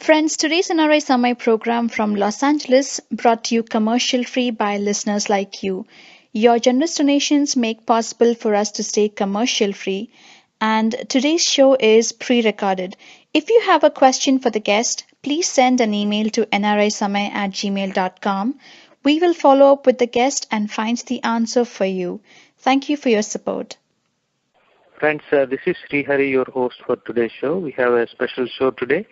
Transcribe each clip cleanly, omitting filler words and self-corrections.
Friends, today's NRI Samai program from Los Angeles brought to you commercial free by listeners like you. Your generous donations make possible for us to stay commercial free, and today's show is pre-recorded. If you have a question for the guest, please send an email to nrisamai@gmail.com. We will follow up with the guest and find the answer for you. Thank you for your support. Friends, this is Srihari, your host for today's show. We have a special show today.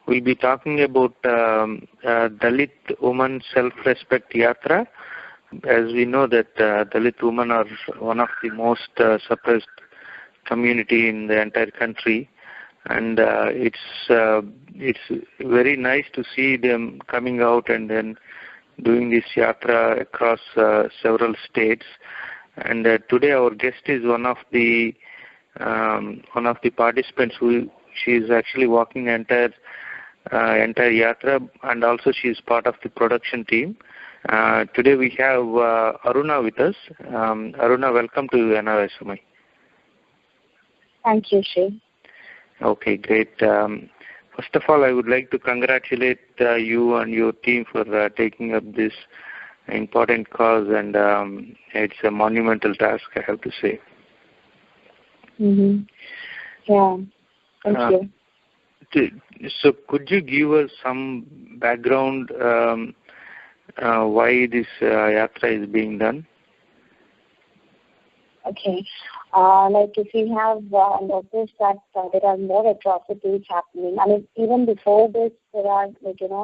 We'll be talking about Dalit Women Self-Respect Yatra. As we know that Dalit women are one of the most suppressed community in the entire country, and it's very nice to see them coming out and then doing this yatra across several states. And today our guest is one of the participants who she is actually walking entire yatra, and also she is part of the production team. Today we have Aruna with us. Aruna, welcome to NRI Samai. Thank you, Shri. Okay, great. First of all, I would like to congratulate you and your team for taking up this important cause, and it's a monumental task, I have to say. Mm-hmm. Yeah, thank you. So could you give us some background why this yatra is being done? Okay. If we have noticed that there are more atrocities happening. I mean, even before this, there are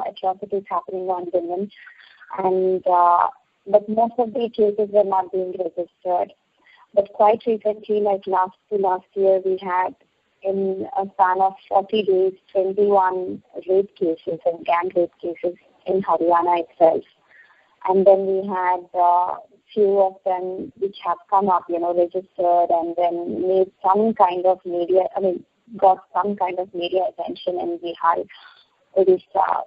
atrocities happening on women, and but most of the cases were not being registered. But quite recently, like last year, we had in a span of 40 days, 21 rape cases and gang rape cases in Haryana itself. And then we had few of them which have come up, registered and then made some kind of media, got some kind of media attention in Bhihar, Orissa,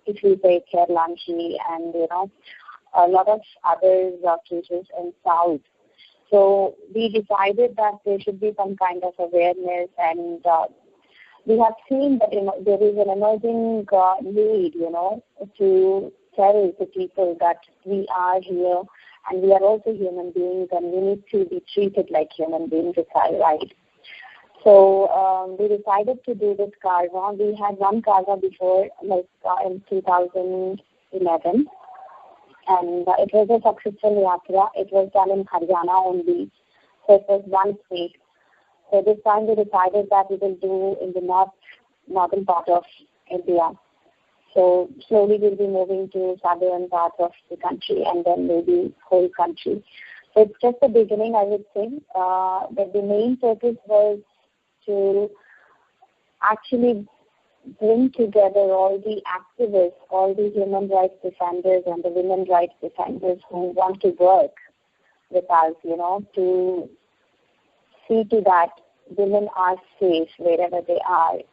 if we say Kerala, and, a lot of other cases in South. So we decided that there should be some kind of awareness, and we have seen that there is an emerging need, to tell the people that we are here and we are also human beings and we need to be treated like human beings, right? So we decided to do this karva. We had one karva before, in 2011. And it was a successful yatra. It was done in Haryana only. So it was one state. So this time we decided that we will do in the northern part of India. So slowly we'll be moving to southern part of the country and then maybe whole country. So it's just the beginning, I would say. But the main purpose was to actually bring together all the activists, all the human rights defenders and the women rights defenders who want to work with us, to see to that women are safe wherever they are.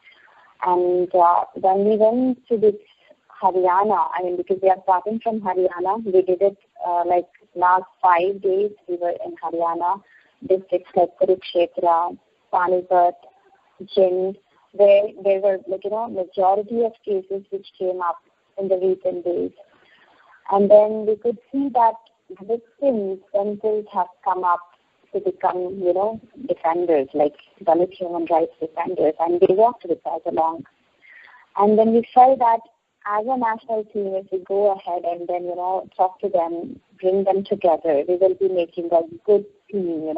And when we went to this Haryana, because we are starting from Haryana, we did it last 5 days. We were in Haryana, districts like Kurukshetra, Panipat, Jind, where there were, majority of cases which came up in the recent days. And then we could see that victims themselves have come up to become, defenders, like Dalit human rights defenders, and they walked with us along. And then we felt that as a national team, if we go ahead and then, talk to them, bring them together, we will be making a good team,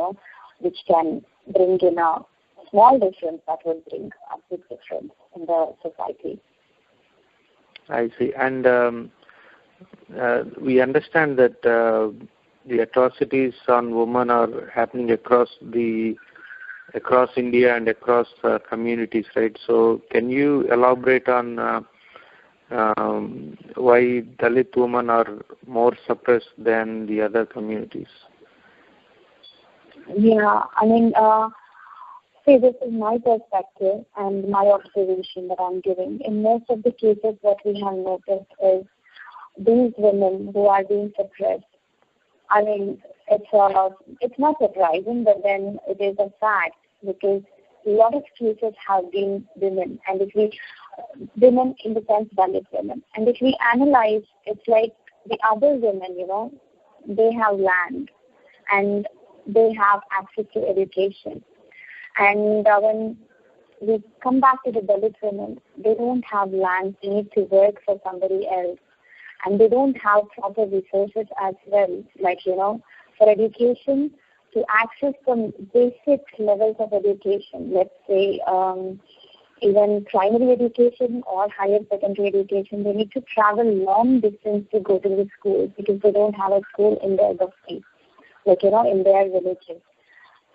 which can bring in a small difference that will bring a big difference in the society. I see. And we understand that the atrocities on women are happening across India and across communities, right? So can you elaborate on why Dalit women are more suppressed than the other communities? Yeah, this is my perspective and my observation that I'm giving. In most of the cases, what we have noticed is these women who are being suppressed. It's not surprising, but then it is a fact because a lot of cases have been women. And if we women in the sense Dalit women. And if we analyze, it's like the other women, they have land and they have access to education. And when we come back to the Dalit women, they don't have land, they need to work for somebody else. And they don't have proper resources as well, like, for education, to access some basic levels of education, let's say even primary education or higher secondary education, they need to travel long distance to go to the school because they don't have a school in their basti, like, in their villages.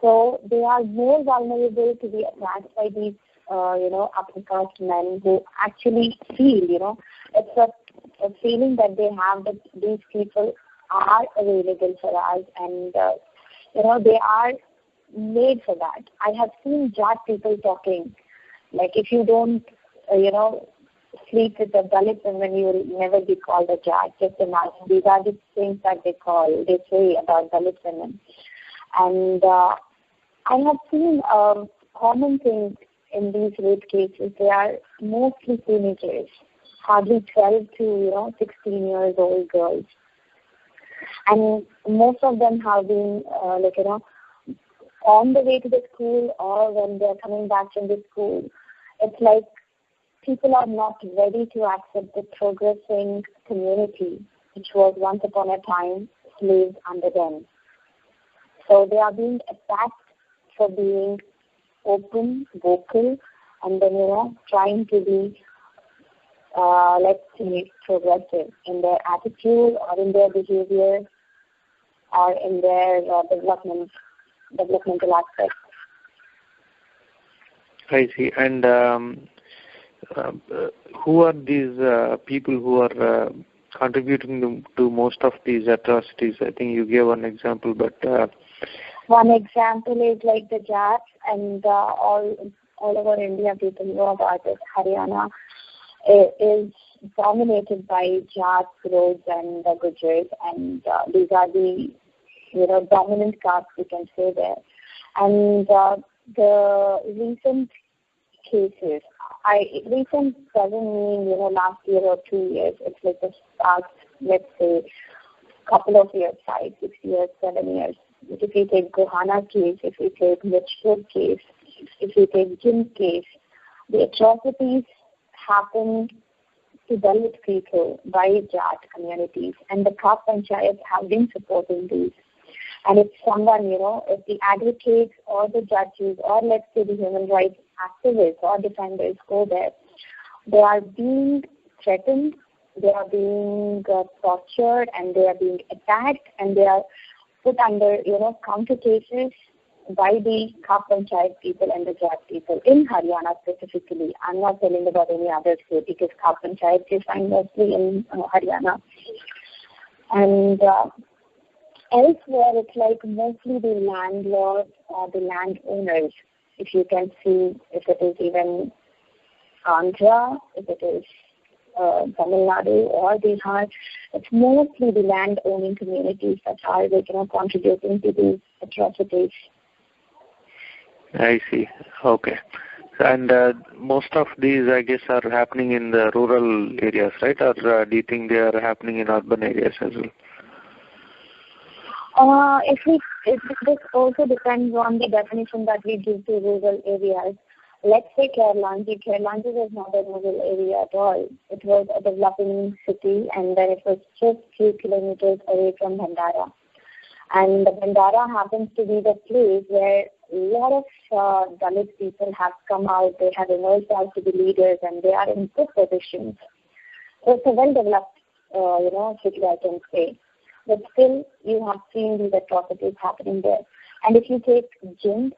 So they are more vulnerable to be attacked by these, upper caste men who actually feel, it's a feeling that they have that these people are available for us and, they are made for that. I have seen Jat people talking, like if you don't, sleep with the Dalit women, you will never be called a Jat. Just imagine, these are the things that they say about Dalit women. And I have seen a common thing in these rape cases. They are mostly teenagers, hardly 12 to 16 years old girls. And most of them have been, on the way to the school or when they're coming back from the school. It's like people are not ready to accept the progressing community, which was once upon a time slaves under them. So they are being attacked for being open, vocal, and then, trying to be, let's say, progressive in their attitude or in their behavior or in their developmental aspects. I see. And who are these people who are contributing to most of these atrocities? I think you gave one example, but... One example is like the Jats, and all over India people know about it. Haryana is dominated by Jats, Gros, and Gujars, and these are the dominant castes, we can say there. And the recent cases, recent doesn't mean last year or 2 years. It's like the past, let's say, couple of years, 5, 6 years, 7 years. If we take Gohana case, if we take Mitchford case, if we take Jim case, the atrocities happened to Dalit people by Jat communities, and the Khap Panchayats have been supporting these. And if someone, if the advocates or the judges or let's say the human rights activists or defenders go there, they are being threatened, they are being tortured, and they are being attacked, and they are put under, counter cases by the Khap Panchayat people and the Jat people in Haryana specifically. I'm not telling about any other state because Khap Panchayat is found mostly in Haryana. And elsewhere, it's like mostly the landlords or the landowners. If you can see, if it is even Andhra, if it is Tamil Nadu or Bihar, it's mostly the land-owning communities that are contributing to these atrocities. I see. Okay. And most of these, I guess, are happening in the rural areas, right? Or do you think they are happening in urban areas as well? This also depends on the definition that we give to rural areas. Let's say Kerlanji. Kerlanji was not a rural area at all. It was a developing city, and then it was just few kilometers away from Bhandara. And Bhandara happens to be the place where a lot of Dalit people have come out. They have emerged out to be leaders, and they are in good positions. So it's a well-developed, city, I can say. But still, you have seen these atrocities happening there. And if you take Jind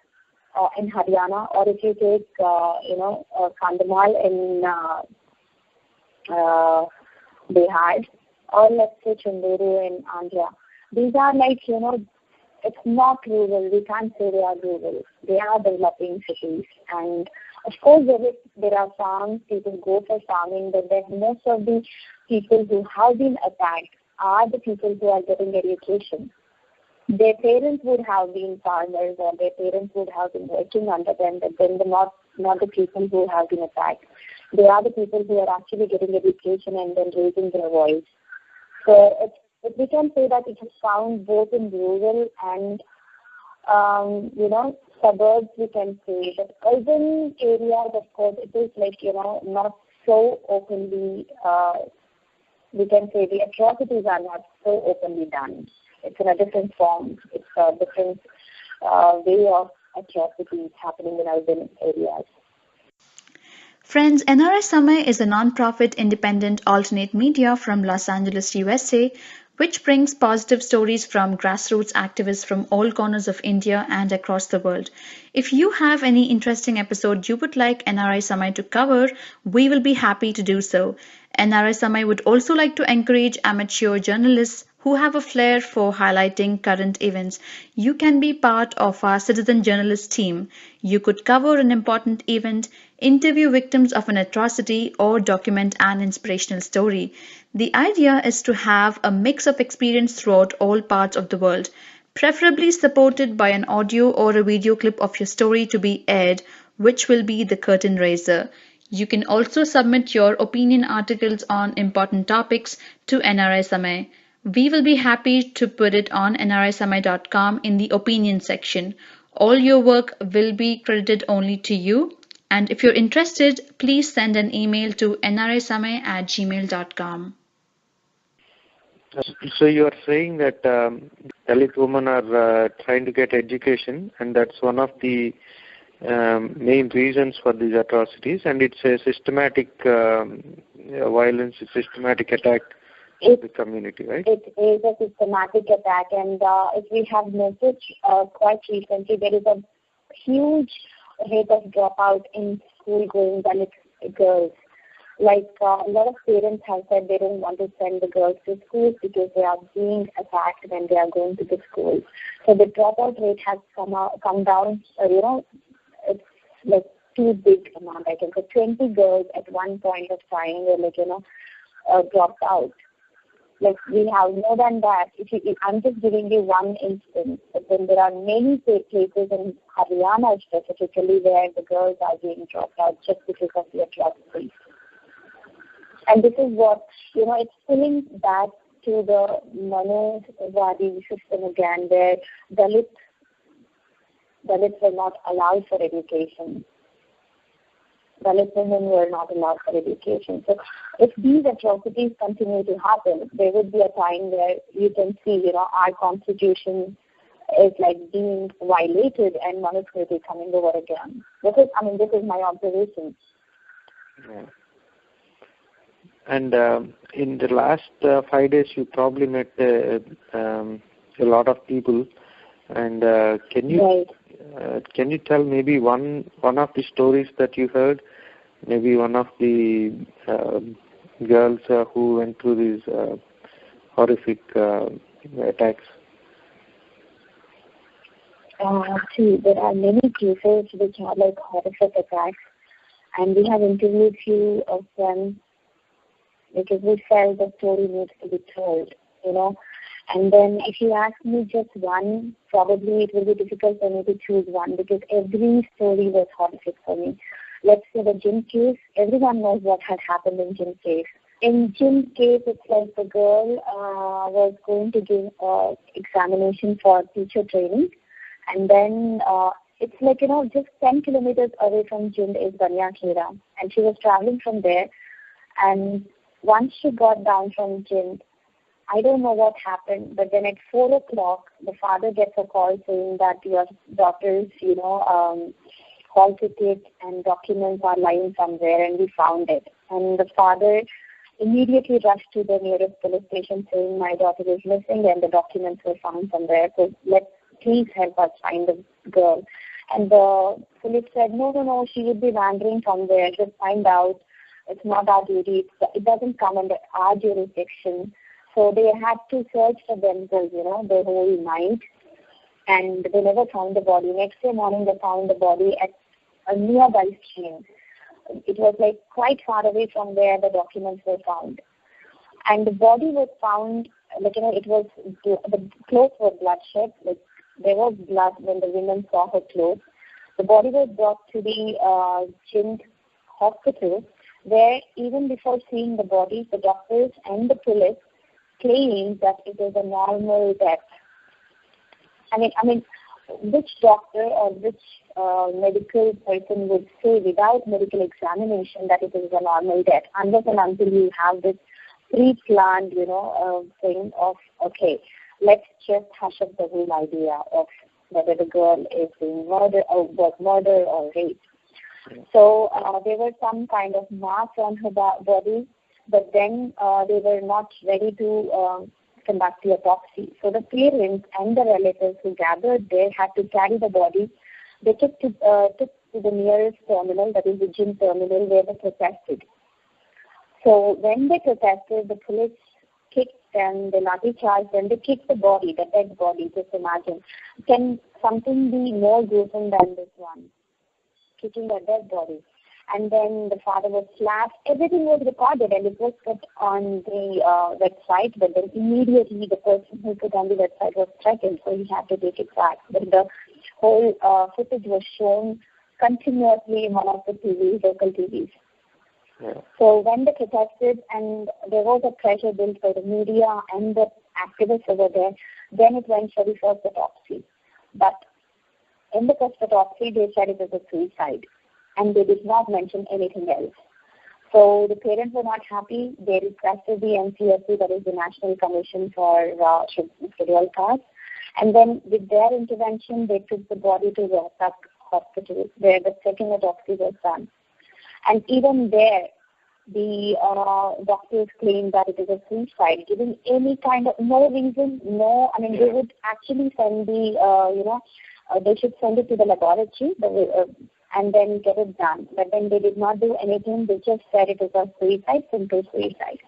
in Haryana, or if you take, Kandhamal in Bihar, or let's say Chunduru in Andhra, these are like, it's not rural. We can't say they are rural. They are developing cities. And of course, there are farms. People go for farming, but then most of the people who have been attacked are the people who are getting education. Their parents would have been farmers, or their parents would have been working under them, but then not the people who have been attacked. They are the people who are actually getting education and then raising their voice. So we can say that it is found both in rural and suburbs, we can say. But urban areas, of course, it is not so openly, we can say the atrocities are not so openly done. It's in a different form. It's a different way of atrocities happening in urban areas. Friends, NRI Samay is a non-profit independent alternate media from Los Angeles, USA, which brings positive stories from grassroots activists from all corners of India and across the world. If you have any interesting episode you would like NRI Samay to cover, we will be happy to do so. NRI Samay would also like to encourage amateur journalists who have a flair for highlighting current events. You can be part of our citizen journalist team. You could cover an important event, interview victims of an atrocity, or document an inspirational story. The idea is to have a mix of experience throughout all parts of the world, preferably supported by an audio or a video clip of your story to be aired, which will be the curtain raiser. You can also submit your opinion articles on important topics to NRI Samay. We will be happy to put it on nrisamay.com in the opinion section. All your work will be credited only to you. And if you're interested, please send an email to nrisamay@gmail.com. So you are saying that Dalit women are trying to get education, and that's one of the main reasons for these atrocities, and it's a systematic violence, a systematic attack of the community, right? It is a systematic attack, and if we have noticed quite recently, there is a huge rate of dropout in school-going Dalit girls. Like a lot of parents have said they don't want to send the girls to schools because they are being attacked when they are going to the school. So the dropout rate has come down. It's like too big amount. I can say 20 girls at one point of time were dropped out. Like we have more than that. I'm just giving you one instance, but then there are many places in Haryana specifically where the girls are being dropped out just because of the atrocities. And this is what, it's pulling back to the Manowadi system again, where Dalits were not allowed for education. Dalit women were not allowed for education. So if these atrocities continue to happen, there would be a time where you can see, our constitution is like being violated and Manusmriti coming over again. This is my observation. Yeah. And in the last 5 days, you probably met a lot of people. And can you tell maybe one of the stories that you heard? Maybe one of the girls who went through these horrific attacks. See, there are many cases which are like horrific attacks, and we have interviewed few of them because we felt the story needs to be told, And then if you ask me just one, probably it will be difficult for me to choose one because every story was horrific for me. Let's say the gym case, everyone knows what had happened in gym case. In gym case, it's like the girl was going to give examination for teacher training. And then it's like, just 10 kilometers away from gym is Banyakhera. And she was traveling from there. And once she got down from gym, I don't know what happened, but then at 4 o'clock, the father gets a call saying that your daughter's, hall ticket and documents are lying somewhere, and we found it. And the father immediately rushed to the nearest police station saying, my daughter is missing and the documents were found somewhere, so please help us find the girl. And the police said, no, she would be wandering somewhere, just find out. It's not our duty. It doesn't come under our jurisdiction. So they had to search for themselves, the whole night. And they never found the body. Next day morning, they found the body at a nearby stream. It was like quite far away from where the documents were found. And the body was found, it was, the clothes were bloodshed. Like, there was blood when the women saw her clothes. The body was brought to the Jind hospital, where even before seeing the body, the doctors and the police claimed that it is a normal death. I mean, which doctor or which medical person would say without medical examination that it is a normal death, unless and until you have this pre-planned, thing of, okay, let's just hush up the whole idea of whether the girl is being murdered or was murdered or raped. So there were some kind of marks on her body, but then they were not ready to conduct the autopsy. So the parents and the relatives who gathered there had to carry the body. They took to the nearest terminal, that is the gym terminal, where they protested. So when they protested, the police kicked them, they lathi charged them, they kicked the body, the dead body. Just imagine. Can something be more gruesome than this one? Kicking a dead body. And then the father was slapped. Everything was recorded and it was put on the website, but then immediately the person who put on the website was threatened, so he had to take it back. But the whole footage was shown continuously in one of the TVs, local TVs. Yeah. So when they protested and there was a pressure built by the media and the activists over there, then it went for the first autopsy. But in the first autopsy, they said it was a suicide, and they did not mention anything else. So the parents were not happy. They requested the NCSC, that is the National Commission for Scheduled Castes, and then with their intervention, they took the body to Rohtak Hospital, where the second autopsy was done. And even there, the doctors claimed that it is a suicide, giving any kind of, no reason, no, they would actually send the, they should send it to the laboratory and then get it done. But then they did not do anything. They just said it was a suicide, simple suicide.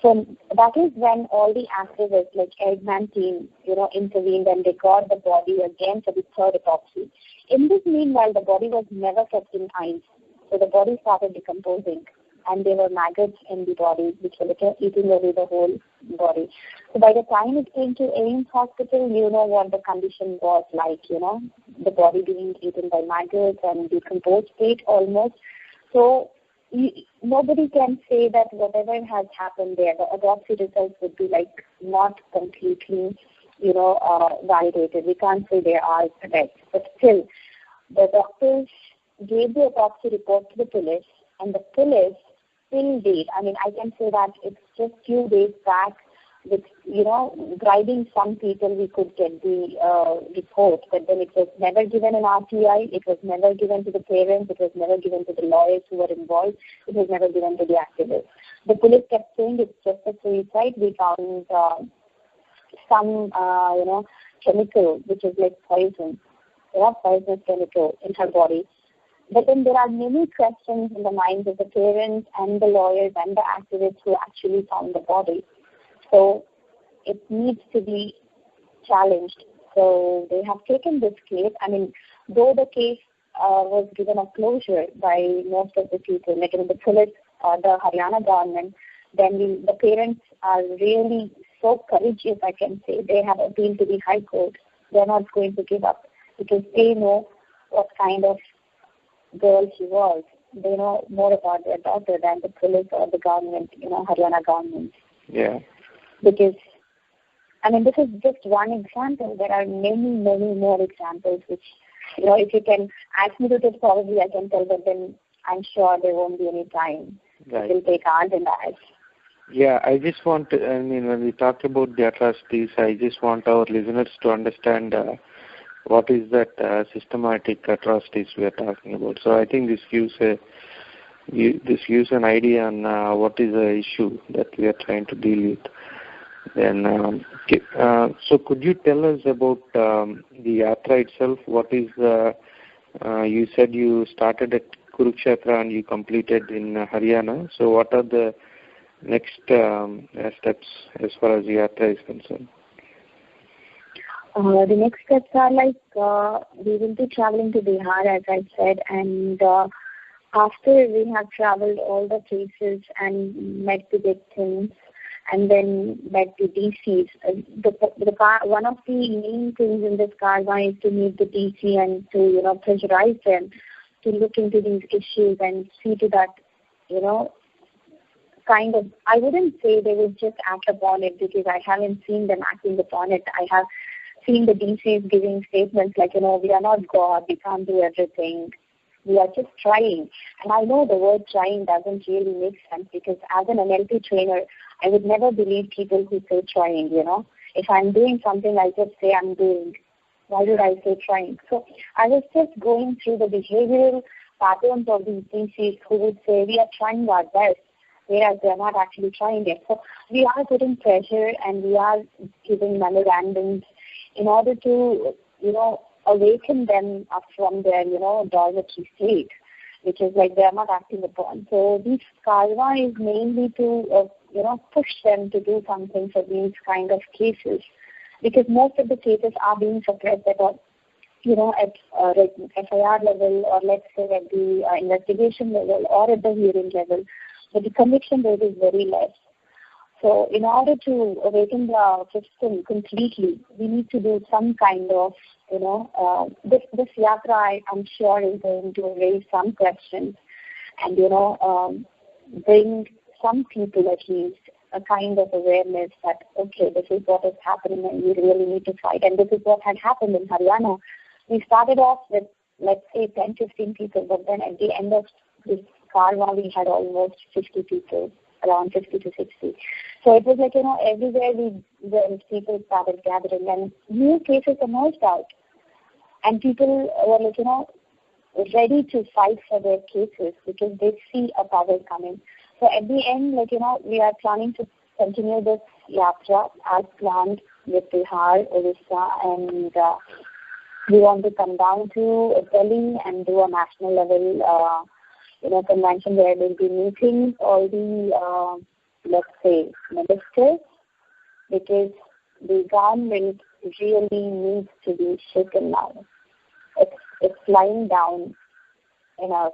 So that is when all the activists, like Eggman team, intervened and they got the body again for the third autopsy. In this meanwhile, the body was never kept in ice. So the body started decomposing, and there were maggots in the body which were eating away the whole body. So by the time it came to AIMS hospital, you know what the condition was like, the body being eaten by maggots and decomposed state almost. So nobody can say that whatever has happened there, the autopsy results would be like not completely, validated. We can't say they are correct. But still, the doctors gave the autopsy report to the police, and the police till date, I can say that it's just few days back with, bribing some people, we could get the report, but then it was never given an RTI, it was never given to the parents, it was never given to the lawyers who were involved, it was never given to the activists. The police kept saying it's just a suicide. We found some, chemical, which is like poison, poisonous chemical in her body. But then there are many questions in the minds of the parents and the lawyers and the activists who actually found the body. So it needs to be challenged. So they have taken this case. Though the case was given a closure by most of the people, like the police, the Haryana government, then the parents are really so courageous, I can say. They have appealed to the High Court. They're not going to give up because they know what kind of girl she was. They know more about their daughter than the police or the government, Haryana government. Yeah. Because, this is just one example. There are many, many more examples which, if you can ask me to tell, probably I can tell, but then I'm sure there won't be any time. Right. It will take hours and hours. Yeah, I just want to, when we talk about the atrocities, I just want our listeners to understand what is that systematic atrocities we are talking about. So I think this gives an idea on what is the issue that we are trying to deal with. Then, so could you tell us about the Yatra itself? What is you said you started at Kurukshetra and you completed in Haryana. So what are the next steps as far as the Yatra is concerned? The next steps are like we will be traveling to Bihar, as I said, and after we have traveled all the places and met the victims and then met the DCs, one of the main things in this karma is to meet the DC and to pressurize them to look into these issues and see to that kind of, I wouldn't say they would just act upon it because I haven't seen them acting upon it. I have seen the DCs giving statements like, we are not God, we can't do everything. We are just trying. And I know the word trying doesn't really make sense because as an NLP trainer, I would never believe people who say trying, If I'm doing something, I just say I'm doing. Why did I say trying? So I was just going through the behavioral patterns of these DCs who would say we are trying our best, whereas they are not actually trying it. So we are putting pressure and we are giving memorandums in order to, awaken them up from their, dormitory state, which is like they are not acting upon. So this karma is mainly to, push them to do something for these kind of cases, because most of the cases are being suppressed at at FIR level, or let's say at the investigation level or at the hearing level. But the conviction rate is very less. So in order to awaken the system completely, we need to do some kind of, this yatra, I'm sure, is going to raise some questions and, bring some people at least a kind of awareness that, okay, this is what is happening and we really need to fight. And this is what had happened in Haryana. We started off with, let's say, 10, 15 people, but then at the end of this karma, we had almost 50 people, around 50 to 60. So it was like, everywhere the people started gathering and new cases emerged out. And people were like, ready to fight for their cases because they see a power coming. So at the end, we are planning to continue this yatra as planned with Bihar, Orissa, and we want to come down to Delhi and do a national level convention where we'll be meeting all the, let's say, ministers, because the government really needs to be shaken now. It's lying down in a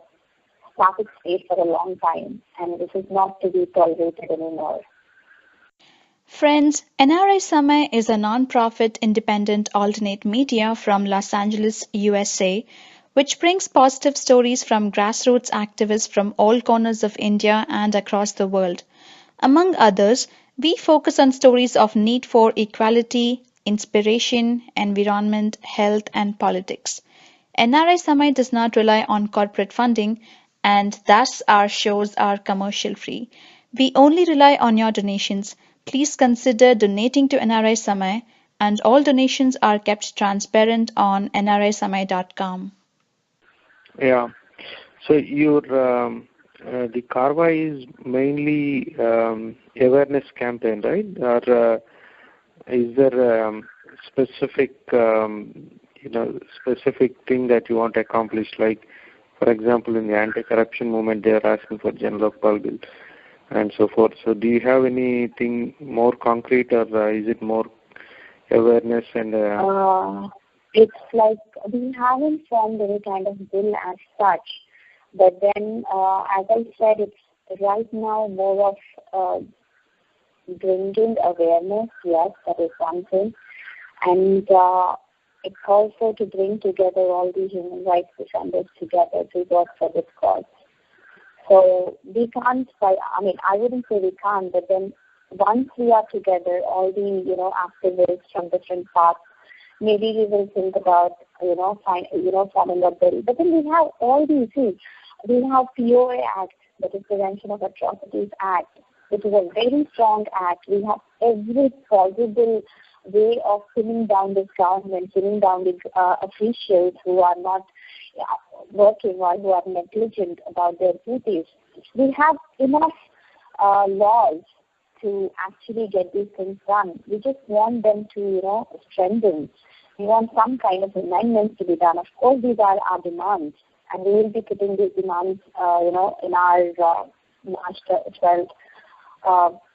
static state for a long time, and this is not to be tolerated anymore. Friends, NRI Samay is a non-profit independent alternate media from Los Angeles, USA, which brings positive stories from grassroots activists from all corners of India and across the world. Among others, we focus on stories of need for equality, inspiration, environment, health, and politics. NRI Samay does not rely on corporate funding, and thus our shows are commercial free. We only rely on your donations. Please consider donating to NRI Samay, and all donations are kept transparent on nrisamay.com. Yeah. So your the Karva is mainly awareness campaign, right? Or is there specific specific thing that you want to accomplish? Like, for example, in the anti-corruption movement, they are asking for General Lokpal bill and so forth. So, do you have anything more concrete, or is it more awareness and? It's like we haven't formed any kind of bill as such, but then, as I said, it's right now more of bringing awareness. Yes, that is one thing, and it's also to bring together all the human rights defenders together to work for this cause. So we can't, I wouldn't say we can't, but then once we are together, all the, activists from different parts, maybe we will think about, forming a bill. But then we have all these things. We have POA Act, that is Prevention of Atrocities Act, which is a very strong act. We have every possible way of pinning down this government, pinning down the officials who are not working or who are negligent about their duties. We have enough laws to actually get these things done. We just want them to, strengthen. We want some kind of amendments to be done. Of course, these are our demands, and we will be putting these demands, in our March 12th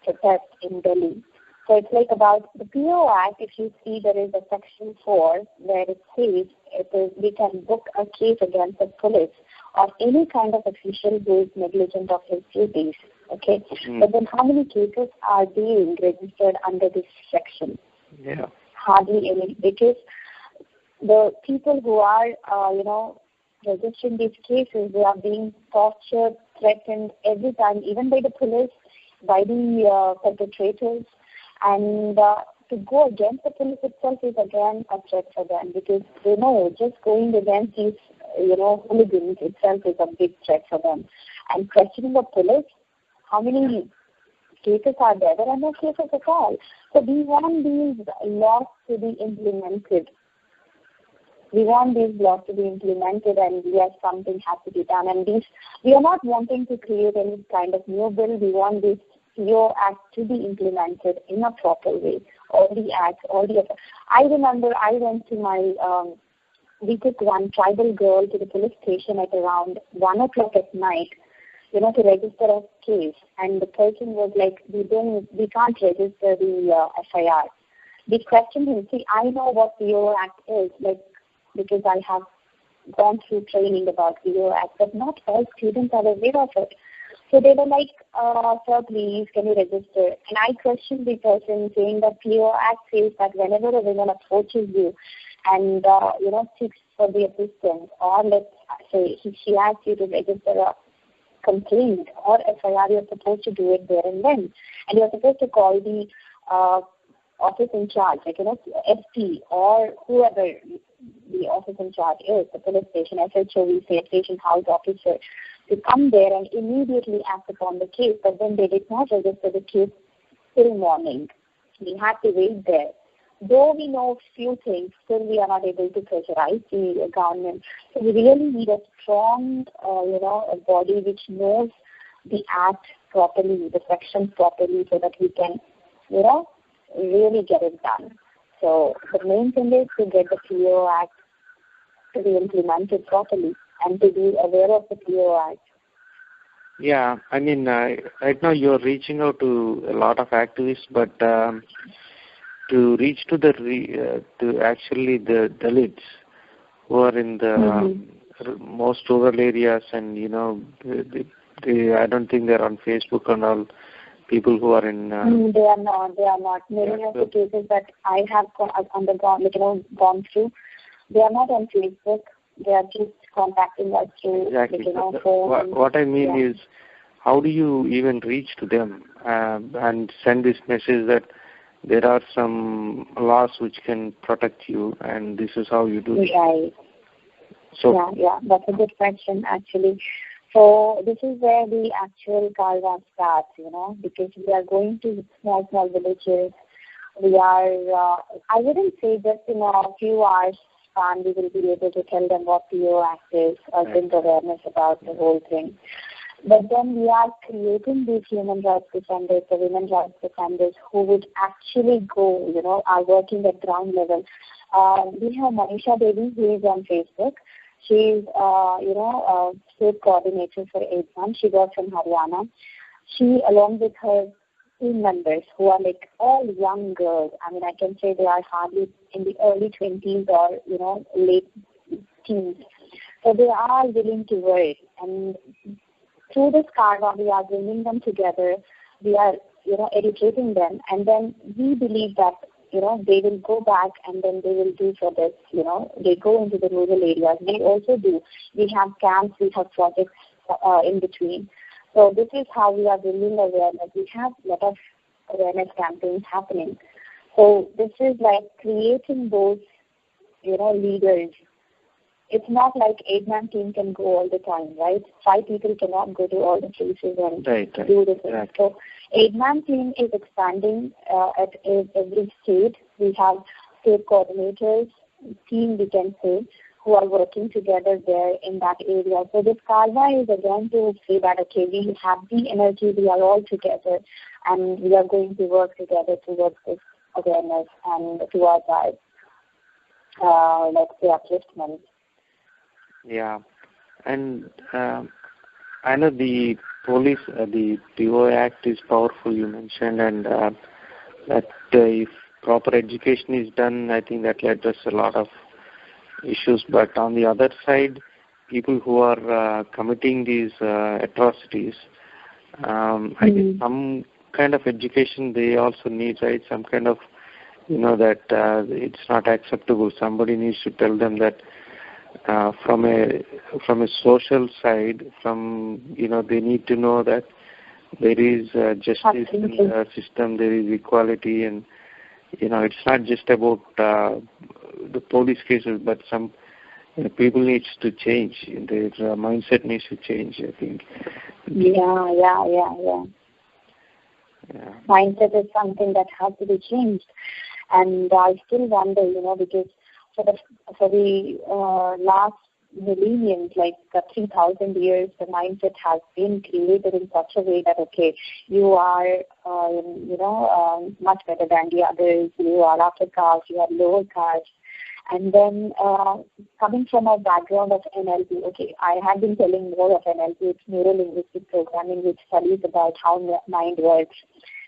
protest in Delhi. So it's like about the PO Act. If you see, there is a section 4 where it says we can book a case against the police or any kind of official who is negligent of his duties. Okay, but then how many cases are being registered under this section? Yeah, hardly any, because the people who are registering these cases, they are being tortured threatened every time, even by the police, by the perpetrators, and to go against the police itself is again a threat for them, because they know just going against these, hooligans itself is a big threat for them. And questioning the police, how many cases are there? There are no cases at all. So we want these laws to be implemented. We want these laws to be implemented, and yes, something has to be done. And we are not wanting to create any kind of new bill. We want this PO Act to be implemented in a proper way. All the acts, all the. I remember I went to my. We took one tribal girl to the police station at around 1:00 at night, to register a case, and the person was like, we can't register the FIR. We questioned him. See, I know what PO Act is, because I have gone through training about PO Act, but not all students are aware of it. So they were like, sir, please, can you register? And I questioned the person, saying that PO Act says that whenever a woman approaches you and, seeks for the assistance, or let's say she asks you to register a complaint or FIR, you're supposed to do it there and then. And you're supposed to call the office in charge, SP or whoever the office in charge is, the police station, SHO, we say, station house officer, to come there and immediately act upon the case. But then they did not register the case till morning. We had to wait there. Though we know few things, still we are not able to pressurize the government. So we really need a strong, a body which knows the act properly, the sections properly, so that we can, really get it done. So the main thing is to get the PO Act to be implemented properly and to be aware of the PO Act. Yeah, I mean, right now you're reaching out to a lot of activists, but to reach to to actually the Dalits who are in the most rural areas, and I don't think they're on Facebook and all. People who are in they are not. Many of the cases that I have undergone, gone through, they are not on Facebook. They are just contacting us through, phone. What I mean is, how do you even reach to them and send this message that there are some laws which can protect you, and this is how you do it? Right. So, yeah, that's a good question, actually. So this is where the actual Kalwa starts, because we are going to small villages. We are, I wouldn't say just in a few hours span we will be able to tell them what PO Act is or bring awareness about the whole thing. But then we are creating these human rights defenders, the women rights defenders, who would actually go, are working at ground level. We have Manisha Devi, who is on Facebook. She's, state coordinator for AIDMAN. She got from Haryana. She, along with her team members, who are all young girls. I mean, I can say they are hardly in the early 20s or, late teens. So they are willing to work. And through this Karwa, we are bringing them together. We are, educating them. And then we believe that they will go back and then they will do for this, they go into the rural areas. We also do. We have camps, we have projects in between. So this is how we are bringing awareness. We have a lot of awareness campaigns happening. So this is like creating those, leaders. It's not like 8-man team can go all the time, right? 5 people cannot go to all the places and do this. Right. So 8-man team is expanding at every state. We have state coordinators, team we can say, who are working together there in that area. So this Karwa is again to say that, okay, we have the energy, we are all together, and we are going to work together towards this awareness and towards our, upliftment. Yeah, and I know the police, the PO Act is powerful, you mentioned, and that if proper education is done, I think that will address a lot of issues. But on the other side, people who are committing these atrocities, I think some kind of education they also need, right? Some kind of, that it's not acceptable. Somebody needs to tell them that from a social side, they need to know that there is justice in the system, there is equality, and it's not just about the police cases, but some people needs to change. Their mindset needs to change, I think. Yeah. Mindset is something that has to be changed. And I still wonder, because for the last millenniums, like 3,000 years, the mindset has been created in such a way that, okay, you are, much better than the others, you are upper caste, you are lower caste. And then coming from a background of NLP, okay, I have been telling more of NLP, it's neuro-linguistic programming, which studies about how mind works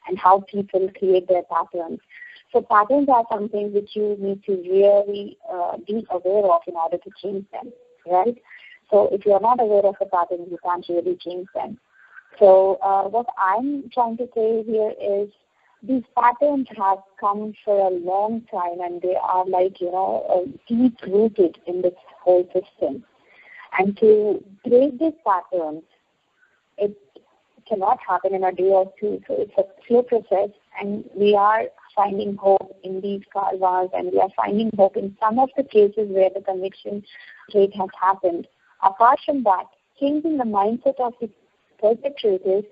and how people create their patterns. So patterns are something which you need to really be aware of in order to change them, right? So if you are not aware of the patterns, you can't really change them. So what I'm trying to say here is these patterns have come for a long time, and they are deep-rooted in this whole system. And to break these patterns, it cannot happen in a day or two. So it's a slow process, and we are finding hope in these karmas, and we are finding hope in some of the cases where the conviction rate has happened. Apart from that, changing the mindset of the perpetrators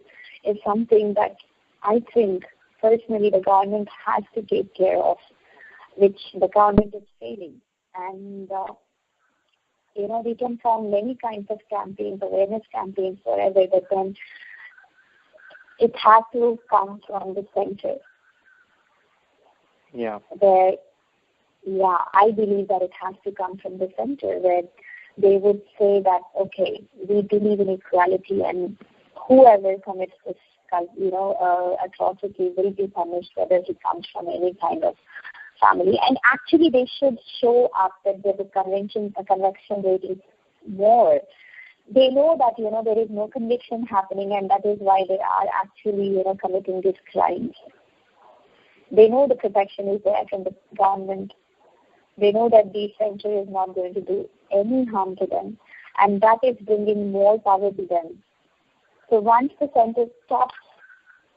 is something that I think personally the government has to take care of, which the government is failing. And we can form many kinds of campaigns, awareness campaigns, whatever, but then it has to come from the center. Yeah. I believe that it has to come from the center, where they would say that, okay, we believe in equality, and whoever commits this, atrocity will be punished, whether he comes from any kind of family. And actually, they should show up that the conviction rate is more. They know that, there is no conviction happening, and that is why they are actually, committing these crimes. They know the protection is there from the government. They know that the center is not going to do any harm to them, and that is bringing more power to them. So once the center stops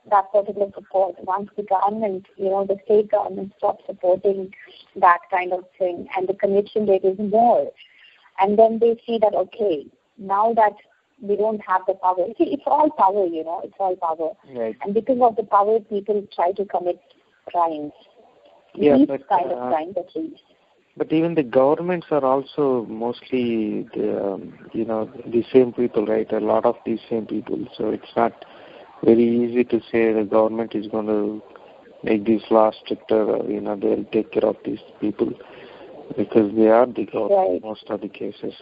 that particular support, once the government, the state government stops supporting that kind of thing, and the conviction rate is more, and then they see that, okay, now that we don't have the power, see, it's all power, it's all power. Right. And because of the power, people try to commit crimes. These kind of crimes, at least. But even the governments are also mostly the same people, right? A lot of these same people. So it's not very easy to say the government is going to make these laws stricter, or, they'll take care of these people, because they are the government in most of the cases.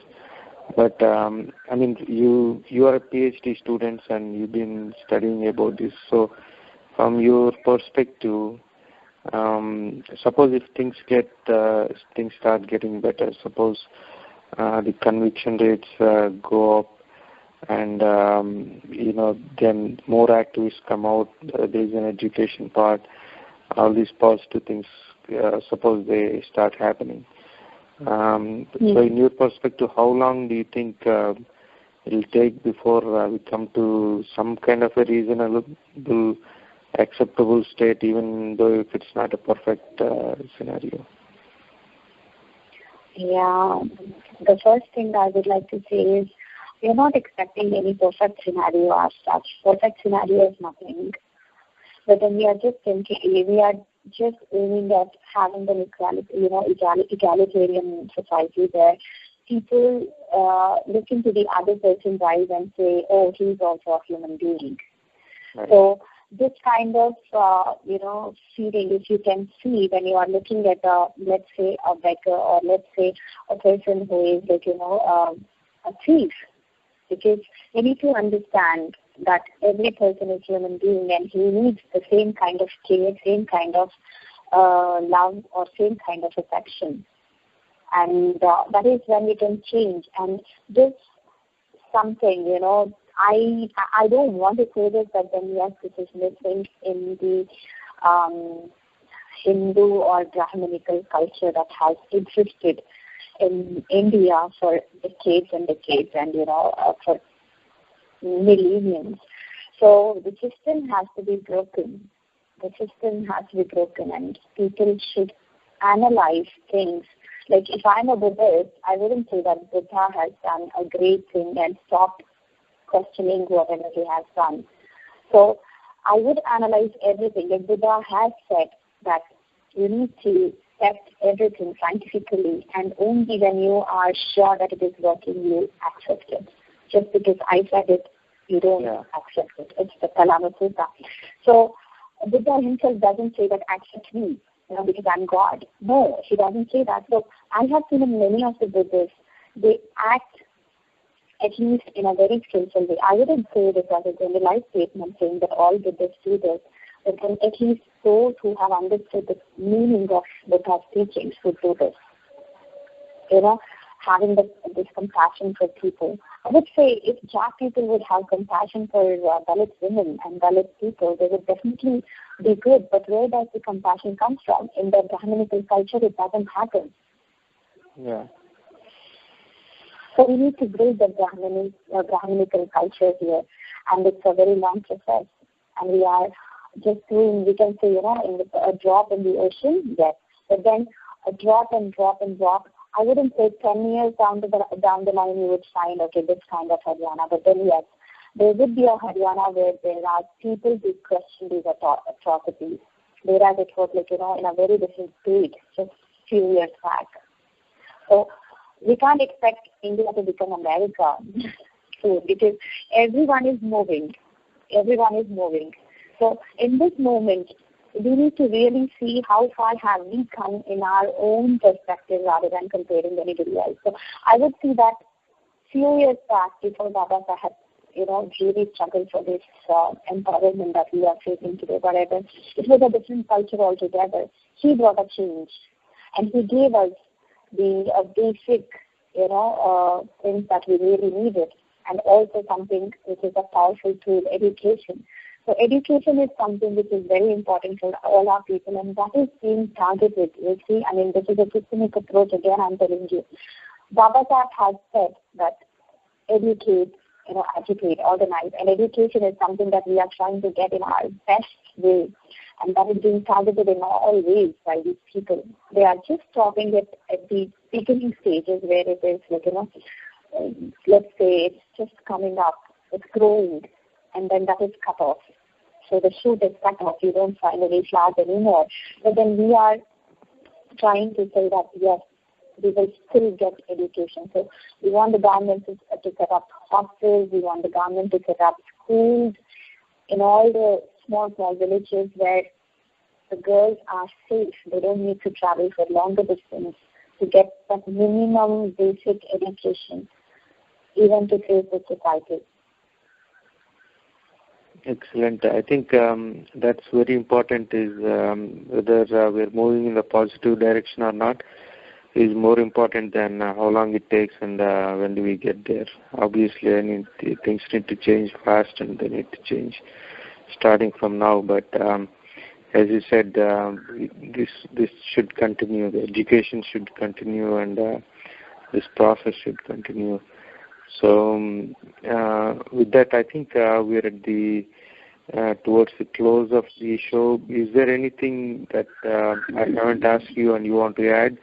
But, you are a PhD student and you've been studying about this. So from your perspective, suppose if things start getting better, suppose the conviction rates go up, and then more activists come out, there's an education part, all these positive things, suppose they start happening. So in your perspective, how long do you think it'll take before we come to some kind of a reasonable, acceptable state, even though if it's not a perfect scenario? Yeah, the first thing I would like to say is we are not expecting any perfect scenario as such. Perfect scenario is nothing. But then we are just aiming at having an egalitarian society where people look into the other person's eyes and say, oh, he's also a human being. Right. So this kind of, feeling, if you can see when you are looking at, let's say, a beggar, or let's say a person who is, a thief. Because you need to understand that every person is a human being, and he needs the same kind of care, same kind of love, or same kind of affection. And that is when we can change. And this something, I don't want to say this, but then yes, this is missing in the Hindu or Brahminical culture that has existed in India for decades and decades, and for millenniums. So the system has to be broken. The system has to be broken, and people should analyze things. Like if I'm a Buddhist, I wouldn't say that Buddha has done a great thing and stopped questioning whatever he has done. So I would analyze everything. Like Buddha has said that you need to test everything scientifically, and only when you are sure that it is working, you accept it. Just because I said it, you don't accept it. It's the Kalama Sutta. So Buddha himself doesn't say that accept me, because I'm God. No, he doesn't say that. So I have seen in many of the Buddhists, they act at least in a very skillful way. I wouldn't say this as a generalized statement saying that all Buddhists do this, but then at least those who have understood the meaning of Buddha's teachings would do this. Having this compassion for people. I would say if Jack people would have compassion for Dalit women and Dalit people, they would definitely be good. But where does the compassion come from? In the Brahminical culture, it doesn't happen. Yeah. So we need to build the Brahminical culture here, and it's a very long process. And we are just doing, we can say, a drop in the ocean, yes. But then a drop and drop and drop. I wouldn't say 10 years down the line you would find, okay, this kind of Haryana. But then, yes, there would be a Haryana where there are people who question these atrocities, whereas it was in a very different state just a few years back. So we can't expect India to become America soon, because everyone is moving. Everyone is moving. So in this moment, we need to really see how far have we come in our own perspective rather than comparing anybody else. So I would see that few years back, before Baba had, really struggled for this empowerment that we are facing today, whatever, it was a different culture altogether. He brought a change, and he gave us the basic, things that we really needed, and also something which is a powerful tool, education. So education is something which is very important for all our people, and that is being targeted. You see, this is a systemic approach. Again, I'm telling you, Baba Sahib has said that educate, educate, organize, and education is something that we are trying to get in our best way, and that is being targeted in all ways by these people. They are just stopping it at the beginning stages where it is, let's say it's just coming up, it's growing, and then that is cut off. So the shoot is cut off. You don't find any flowers anymore. But then we are trying to say that, yes, we will still get education. So we want the government to set up hospitals. We want the government to set up schools in all the small villages where the girls are safe. They don't need to travel for longer distance to get that minimum basic education, even to face the society. Excellent. I think that's very important, is whether we're moving in the positive direction or not is more important than how long it takes and when do we get there. Obviously, things need to change fast, and they need to change starting from now. But as you said, this should continue. The education should continue, and this process should continue. So with that, I think we're at the towards the close of the show. Is there anything that I haven't asked you and you want to add?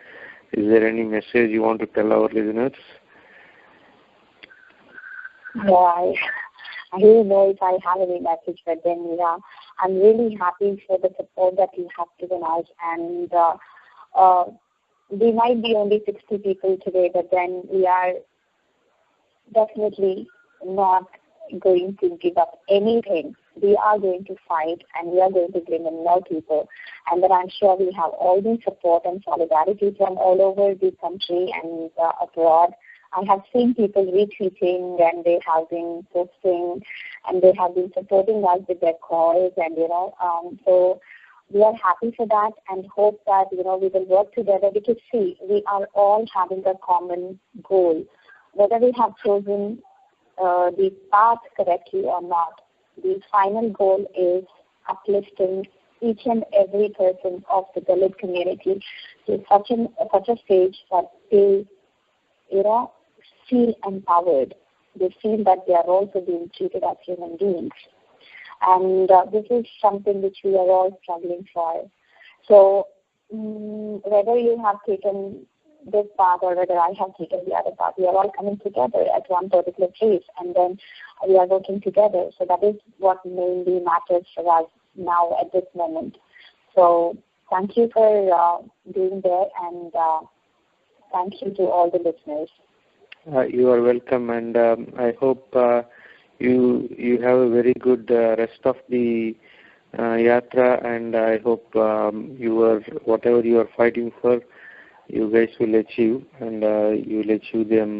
Is there any message you want to tell our listeners? No, I don't know if I have any message, but then, I'm really happy for the support that you have given us, and we might be only 60 people today, but then we are definitely not going to give up anything. We are going to fight, and we are going to bring in more people. And then I'm sure we have all the support and solidarity from all over the country and abroad. I have seen people retweeting, and they have been posting, and they have been supporting us with their calls, and so we are happy for that, and hope that we will work together, because see, we are all having a common goal. Whether we have chosen the path correctly or not, the final goal is uplifting each and every person of the Dalit community to such a stage that they feel empowered. They feel that they are also being treated as human beings. And this is something which we are all struggling for. So whether you have taken this path or whether I have taken the other path, we are all coming together at one particular place, and then we are working together. So that is what mainly matters for us now at this moment. So thank you for being there, and thank you to all the listeners. You are welcome, and I hope you have a very good rest of the Yatra, and I hope whatever you are fighting for, you guys will achieve, and you will achieve them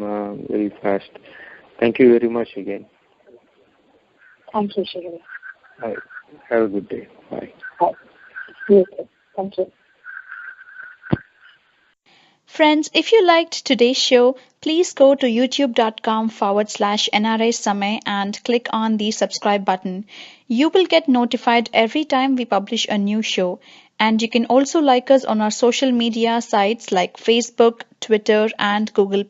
very fast. Thank you very much again. Thank you, Shirley. Have a good day. Bye. Bye. You too. Thank you. Friends, if you liked today's show, please go to youtube.com/NRI Samay and click on the subscribe button. You will get notified every time we publish a new show. And you can also like us on our social media sites like Facebook, Twitter, and Google+.